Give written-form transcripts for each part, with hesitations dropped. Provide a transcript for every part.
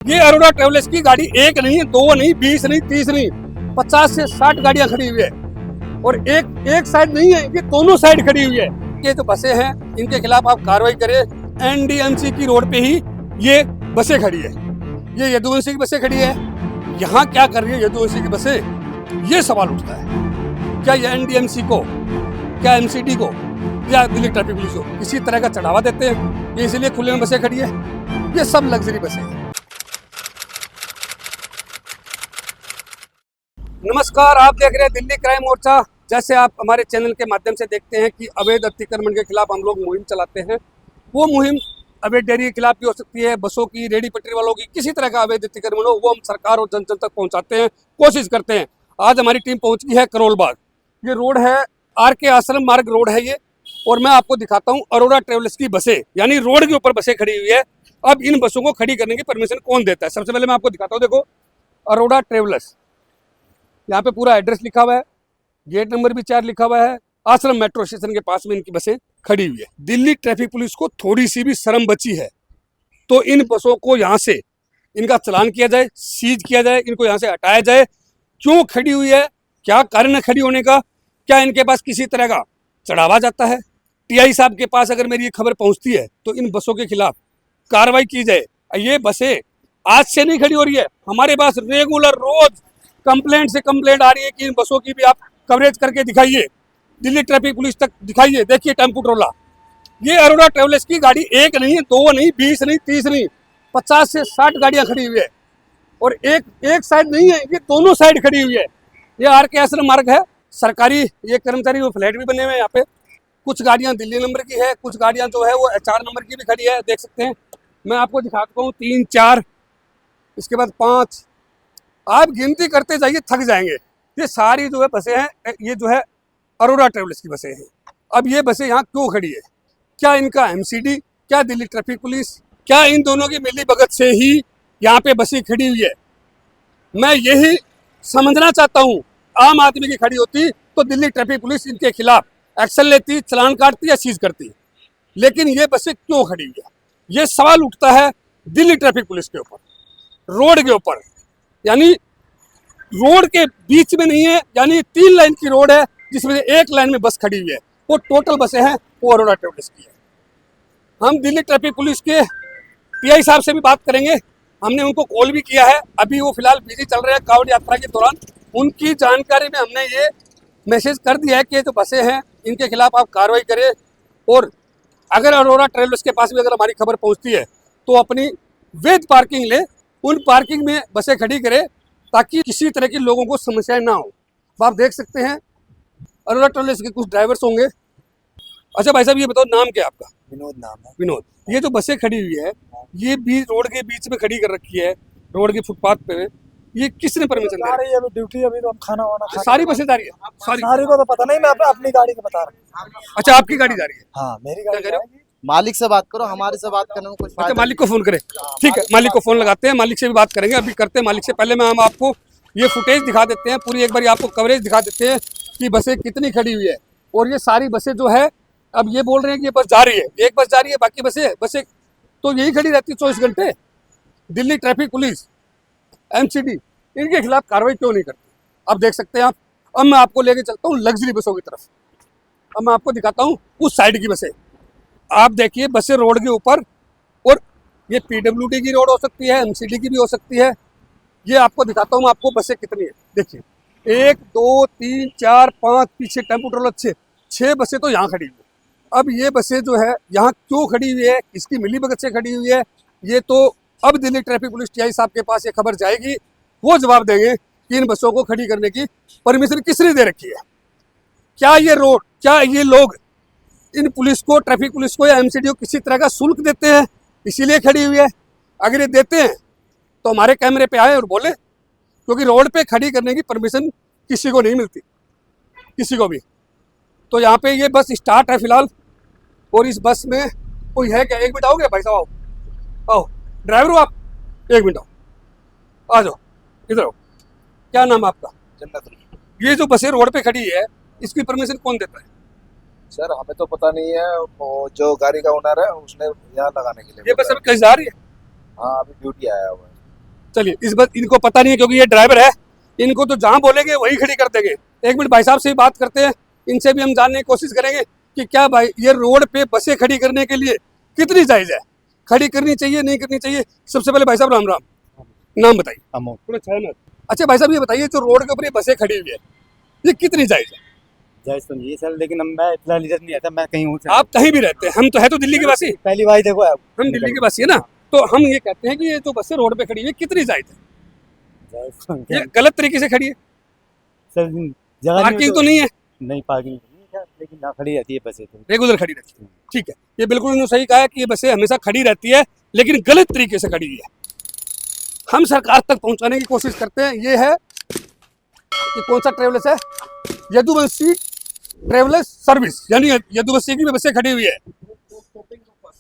ये अरोड़ा ट्रेवल्स की गाड़ी एक नहीं, दो नहीं, 20 नहीं, 30 नहीं, 50 से 60 गाड़ियां खड़ी हुई है और एक साइड नहीं है, ये दोनों साइड खड़ी हुई है। ये जो बसें हैं इनके खिलाफ आप कार्रवाई करें। एनडीएमसी की रोड पे ही ये बसें खड़ी है, ये यदुवंशी की बसें खड़ी है। यहाँ क्या कर रही है यदुवंशी की बसें, ये सवाल उठता है। क्या ये एनडीएमसी को, क्या एमसीडी को या दिल्ली ट्रैफिक पुलिस को किसी तरह का चढ़ावा देते हैं? ये इसलिए खुले में बसें खड़ी है। ये सब लग्जरी बसें हैं। नमस्कार, आप देख रहे हैं दिल्ली क्राइम मोर्चा। जैसे आप हमारे चैनल के माध्यम से देखते हैं कि अवैध अतिक्रमण के खिलाफ हम लोग मुहिम चलाते हैं। वो मुहिम अवैध डेयरी के खिलाफ भी हो सकती है, बसों की, रेडी पटरी वालों की, किसी तरह का अवैध अतिक्रमण हो वो हम सरकार और जन जन तक पहुंचाते हैं, कोशिश करते हैं। आज हमारी टीम पहुंच गई है करोल बाग। ये रोड है आर.के. आश्रम मार्ग रोड है ये, और मैं आपको दिखाता हूँ अरोड़ा ट्रेवल्स की बसें, यानी रोड के ऊपर बसें खड़ी हुई है। अब इन बसों को खड़ी करने की परमिशन कौन देता है? सबसे पहले मैं आपको दिखाता हूँ। देखो, अरोड़ा ट्रेवल्स, यहाँ पे पूरा एड्रेस लिखा हुआ है, गेट नंबर भी 4 लिखा हुआ है। आश्रम मेट्रो स्टेशन के पास में इनकी बसें खड़ी हुई है। दिल्ली ट्रैफिक पुलिस को थोड़ी सी भी शर्म बची है तो इन बसों को यहाँ से इनका चालान किया जाए, सीज किया जाए, इनको यहाँ से हटाया जाए। क्यों खड़ी हुई है, क्या कारण है खड़ी होने का? क्या इनके पास किसी तरह का चढ़ावा जाता है? टीआई साहब के पास अगर मेरी ये खबर पहुँचती है तो इन बसों के खिलाफ कार्रवाई की जाए। ये बसें आज से नहीं खड़ी हो रही है, हमारे पास रेगुलर रोज कंप्लेंट से कंप्लेंट आ रही है कि इन बसों की भी आप कवरेज करके दिखाइए, दिल्ली ट्रैफिक पुलिस तक दिखाइए। देखिए टेम्पो ट्रोला, ये अरोड़ा ट्रेवल्स की गाड़ी एक नहीं, दो नहीं, 20 नहीं, 30 नहीं, 50 से 60 गाड़ियां खड़ी हुई है और एक साइड नहीं है, ये दोनों साइड खड़ी हुई है। ये आर.के. आश्रम मार्ग है, सरकारी ये कर्मचारी वो फ्लैट भी बने हुए हैं यहाँ पे। कुछ गाड़ियां दिल्ली नंबर की है, कुछ गाड़ियां जो है वो HR नंबर की भी खड़ी है, देख सकते हैं। मैं आपको दिखाता हूँ 3, 4, इसके बाद 5, आप गिनती करते जाइए, थक जाएंगे। ये सारी जो है बसें हैं, ये जो है अरोड़ा ट्रेवल्स की बसें हैं। अब ये बसें यहाँ क्यों खड़ी है? क्या इनका एमसीडी, क्या दिल्ली ट्रैफिक पुलिस, क्या इन दोनों की मिली भगत से ही यहाँ पे बसें खड़ी हुई है? मैं यही समझना चाहता हूँ। आम आदमी की खड़ी होती तो दिल्ली ट्रैफिक पुलिस इनके खिलाफ एक्शन लेती, चालान काटती या सीज करती, लेकिन ये बसें क्यों खड़ी हुई है? ये सवाल उठता है दिल्ली ट्रैफिक पुलिस के ऊपर, रोड के ऊपर। यानी रोड के बीच में नहीं है, यानी 3 लाइन की रोड है जिसमें से 1 लाइन में बस खड़ी हुई है। वो टोटल बसें हैं वो अरोड़ा ट्रेवल्स की है। हम दिल्ली ट्रैफिक पुलिस के टीआई साहब से भी बात करेंगे, हमने उनको कॉल भी किया है। अभी वो फिलहाल बिजी चल रहे हैं कांवड़ यात्रा के दौरान। उनकी जानकारी में हमने ये मैसेज कर दिया है कि ये जो बसें हैं इनके खिलाफ आप कार्रवाई करें, और अगर अरोड़ा ट्रेवल्स के पास भी अगर हमारी खबर पहुँचती है तो अपनी वैध पार्किंग ले, उन पार्किंग में बसें खड़ी करें ताकि किसी तरह की लोगों को समस्याएं ना हो। आप देख सकते हैं अरोड़ा ट्रेवल्स के कुछ ड्राइवर्स होंगे। अच्छा भाई साहब, ये बताओ नाम क्या है आपका? विनोद नाम है। विनोद, ये जो बसें खड़ी हुई है ये बीच रोड के बीच में खड़ी कर रखी है, रोड के फुटपाथ पे, ये किसने परमिशन जा दिया? रही है अभी ड्यूटी, अभी तो हम खाना वाना खा सारी बसें जा रही है? सारी को तो पता नहीं, मैं अपनी गाड़ी का बता रहा हूँ। अच्छा, आपकी गाड़ी जा रही है? हाँ, मेरी क्या गाड़ी कह रहे हो? जाएगी। मालिक से बात करो, हमारे से बात करने में कुछ अच्छा, फायदा मालिक को फोन करें। ठीक है, मालिक को फोन लगाते हैं, मालिक से भी बात करेंगे। अभी करते हैं मालिक से। पहले हम आपको ये फुटेज दिखा देते हैं, पूरी एक बार आपको कवरेज दिखा देते हैं कि बसें कितनी खड़ी हुई है। और ये सारी बसें जो है, अब ये बोल रहे हैं कि ये बस जा रही है, एक बस जा रही है, बाकी बसें तो यही खड़ी रहती है 24 घंटे। दिल्ली ट्रैफिक पुलिस, एमसीडी, इनके खिलाफ कार्रवाई क्यों नहीं करती? अब देख सकते हैं आप। अब मैं आपको लेके चलता हूँ लग्जरी बसों की तरफ। अब मैं आपको दिखाता हूँ उस साइड की बसें। आप देखिए बसें रोड के ऊपर, और ये पीडब्ल्यूडी की रोड हो सकती है, एमसीडी की भी हो सकती है। ये आपको दिखाता हूँ मैं आपको बसें कितनी है। देखिए 1, 2, 3, 4, 5, पीछे टेम्पो ट्रोलर 6 बसें तो यहाँ खड़ी हुई है। अब ये बसें जो है यहाँ क्यों खड़ी हुई है, किसकी मिली भगत से खड़ी हुई है, ये तो अब दिल्ली ट्रैफिक पुलिस टीआई साहब के पास ये खबर जाएगी, वो जवाब देंगे कि इन बसों को खड़ी करने की परमिशन किसने दे रखी है। क्या ये रोड, क्या ये लोग इन पुलिस को, ट्रैफिक पुलिस को या एमसीडी को किसी तरह का शुल्क देते हैं इसीलिए खड़ी हुई है? अगर ये देते हैं तो हमारे कैमरे पे आए और बोले, क्योंकि रोड पे खड़ी करने की परमिशन किसी को नहीं मिलती, किसी को भी। तो यहाँ पे ये बस स्टार्ट है फिलहाल, और इस बस में कोई है क्या? 1 मिनट आओगे भाई साहब? आओ, ड्राइवर हो आप? 1 मिनट आओ, आ जाओ, इधर आओ। क्या नाम है आपका? जन्नत। ये जो बसें रोड पे खड़ी है इसकी परमिशन कौन देता है? सर हमें तो पता नहीं है, वो जो गाड़ी का ओनर है उसने यहाँ लगाने के लिए ये बस अभी कहीं जा रही है? हाँ, अभी ड्यूटी आया हुआ है। चलिए इस बात इनको पता नहीं है क्योंकि ये ड्राइवर है, इनको तो जहाँ बोलेंगे वही खड़ी कर देंगे। एक मिनट भाई साहब से ही बात करते हैं, इनसे भी हम जानने की कोशिश करेंगे कि क्या भाई ये रोड पे बसें खड़ी करने के लिए कितनी जायज़ है, खड़ी करनी चाहिए नहीं करनी चाहिए। सबसे पहले भाई साहब राम राम, नाम बताइए। अमोल। थोड़ा छाया ना। अच्छा भाई साहब ये बताइए जो रोड के ऊपर ये बसें खड़ी हुई है ये कितनी जायज़ है? जायज तो नहीं है सर, लेकिन मैं इतना इधर नहीं आता, मैं कहीं हूँ सर। आप कहीं भी रहते हैं, हम तो है तो दिल्ली के वासी, पहली बार देखो आप। हम दिल्ली के वासी है ना, तो हम ये कहते हैं कि ये जो बसें रोड पे खड़ी हुई है कितनी जायज़ है? जायज तो नहीं ये है। गलत तरीके से खड़ी है, सर जगह पार्किंग तो नहीं है, नहीं, पार्किंग नहीं है सर, लेकिन ना खड़ी रहती है बसें तो। रेगुलर खड़ी रहती है। ठीक है, ये बिल्कुल उन्होंने सही कहा है कि ये बसें हमेशा खड़ी रहती है लेकिन गलत तरीके से खड़ी हुई है। हम सरकार तक पहुंचाने की कोशिश करते हैं। ये है, ये कौन सा ट्रेवल्स है? यदुवंशी ट्रेवल्स सर्विस, यानी यदुवंशी की भी बसें खड़ी हुई है।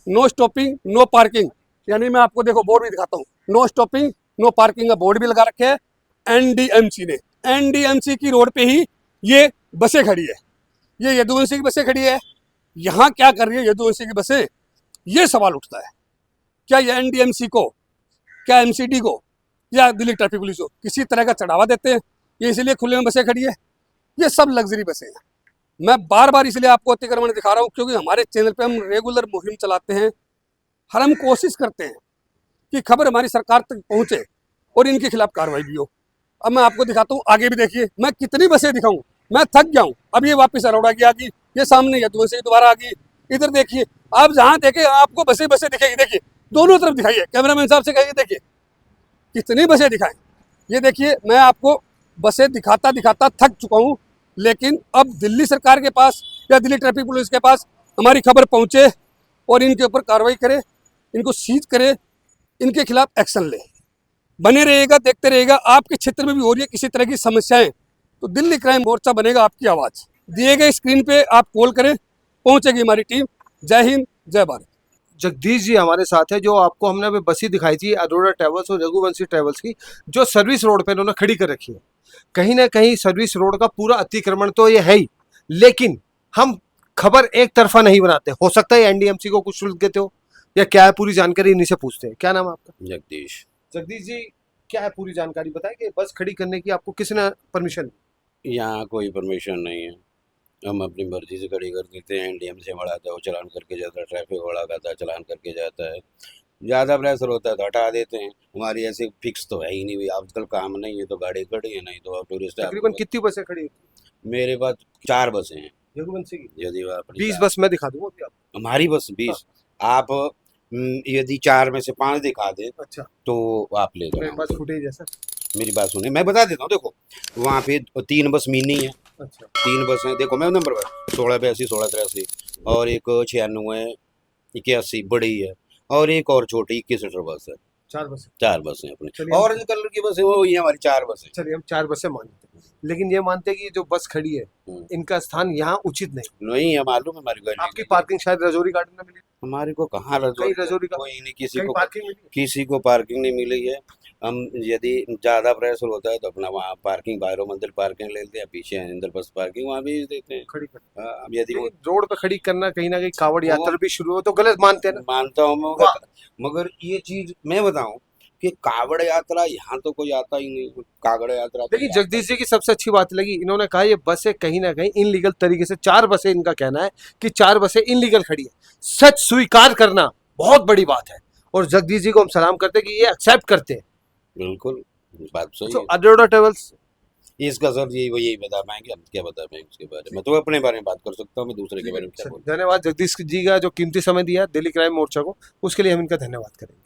नो स्टॉपिंग नो पार्किंग, यानी मैं आपको देखो बोर्ड भी दिखाता हूँ, नो स्टॉपिंग नो पार्किंग का बोर्ड भी लगा रखे है एनडीएमसी ने। एनडीएमसी की रोड पे ही ये बसें खड़ी है, ये यदुवंशी की बसें खड़ी है। यहाँ क्या कर रही है यदुवंशी की बसें, ये सवाल उठता है। क्या ये एनडीएमसी को, क्या एमसीडी को या दिल्ली ट्रैफिक पुलिस को किसी तरह का चढ़ावा देते हैं? ये इसलिए खुले में बसें खड़ी है? ये सब लग्जरी बसें हैं। मैं बार बार इसलिए आपको अतिक्रमण दिखा रहा हूँ क्योंकि हमारे चैनल पे हम रेगुलर मुहिम चलाते हैं, हर हम कोशिश करते हैं कि खबर हमारी सरकार तक पहुँचे और इनके खिलाफ कार्रवाई भी हो। अब मैं आपको दिखाता हूँ, आगे भी देखिए, मैं कितनी बसें दिखाऊँ, मैं थक गया हूँ। अब ये वापस अरोड़ा की आ गई, ये सामने यदुवंशी दोबारा आ गई। इधर देखिए, आप जहाँ देखें आपको बसें बसें दिखेगी। देखिए दोनों तरफ दिखाइए, कैमरामैन साहब से कहिए देखिए कितनी बसें दिखाएं। ये देखिए मैं आपको बसें दिखाता दिखाता थक चुका हूँ, लेकिन अब दिल्ली सरकार के पास या दिल्ली ट्रैफिक पुलिस के पास हमारी खबर पहुँचे और इनके ऊपर कार्रवाई करे, इनको सीज करे, इनके खिलाफ एक्शन ले। बने रहिएगा, देखते रहिएगा। आपके क्षेत्र में भी हो रही है किसी तरह की समस्याएं तो दिल्ली क्राइम मोर्चा बनेगा आपकी आवाज़। दिए गए स्क्रीन पे आप कॉल करें, पहुंचेगी हमारी टीम। जय हिंद, जय भारत। जगदीश जी हमारे साथ है, जो आपको हमने अभी बसें दिखाई थी अरोड़ा ट्रेवल्स और रघुवंशी ट्रेवल्स की, जो सर्विस रोड पे इन्होंने खड़ी कर रखी है। कहीं ना कहीं सर्विस रोड का पूरा अतिक्रमण तो ये है ही, लेकिन हम खबर एक तरफा नहीं बनाते। हो सकता है एनडीएमसी को कुछ शुल्क देते हो या क्या है, पूरी जानकारी इन्हीं से पूछते हैं। क्या नाम है आपका? जगदीश। जगदीश जी, क्या है पूरी जानकारी बताएं कि बस खड़ी करने की आपको किसने परमिशन? यहाँ कोई परमिशन नहीं है, हम अपनी मर्जी से खड़ी कर देते हैं। एनडीएम से बढ़ाता है वो चलान करके जाता है, ट्रैफिक वाला आता है चलान करके जाता है। ज़्यादा प्रेशर होता है तो हटा देते हैं। हमारी ऐसे फिक्स तो है ही नहीं भाई, आजकल काम नहीं है तो गाड़ी खड़ी है, नहीं तो टूरिस्ट। तकरीबन कितनी बसें खड़ी होती मेरे पास 4 बसें हैं। है रघुवंशी की? यदि आप 20 बस मैं दिखा दूंगा अभी आपको। हमारी बस 20, आप यदि 4 में से 5 दिखा दें अच्छा, तो आप ले मेरे पास जाओ। फुटेज है सर। मेरी बात सुनिए, मैं बता देता हूँ। देखो वहाँ पे 3 बस मिनी है, अच्छा, 3 बस हैं। देखो मैं नंबर 1682, 1683 और एक 96 81 बड़ी है और एक और छोटी 21 सीटर बस है। 4 बसें। 4 बस हैं अपने। चलिए। ऑरेंज कलर की बस है वो, ये हमारी 4 बस है। चलिए हम 4 बसें मानते हैं, लेकिन ये मानते हैं कि ये जो बस खड़ी है इनका स्थान यहाँ उचित नहीं। नहीं है, मालूम है हमारी गाड़ी। आपकी पार्किंग शायद रजौरी गार्डन में मिली, हमारे को कहाँ कहीं रजौरी का कोई नहीं, किसी कहीं को पार्किंग मिली है? किसी को पार्किंग नहीं मिली है। हम यदि ज़्यादा प्रेशर होता है तो अपना वहाँ पार्किंग, भैरव मंदिर पार्किंग ले लेते हैं, पीछे इंद्र बस पार्किंग वहाँ भेज देते हैं। खड़ी कर, अब यदि वो लेकिन रोड पे खड़ी करना कहीं ना कहीं कावड़ यात्रा भी शुरू हो तो गलत मानते हैं ना। मानता हूँ मगर ये चीज मैं बताऊं कि कावड़ यात्रा यहाँ तो कोई आता ही नहीं। कावड़ यात्रा तो लेकिन जगदीश जी की सबसे अच्छी बात लगी, इन्होंने कहा ये बसें कहीं ना कहीं इनलीगल तरीके से, 4 बसें, इनका कहना है कि 4 बसें इनलीगल खड़ी है। सच स्वीकार करना बहुत बड़ी बात है और जगदीश जी को हम सलाम करते हैं कि ये एक्सेप्ट करते हैं। बिल्कुल बात सही तो है। अरोड़ा ट्रेवल्स इसका सर यही बता पाएंगे, हम क्या बता पाएंगे उसके बारे में। तो अपने बारे में बात कर सकता हूँ, मैं दूसरे के बारे में क्या बोलूं। धन्यवाद जगदीश जी का जो कीमती समय दिया दिल्ली क्राइम मोर्चा को, उसके लिए हम इनका धन्यवाद करेंगे।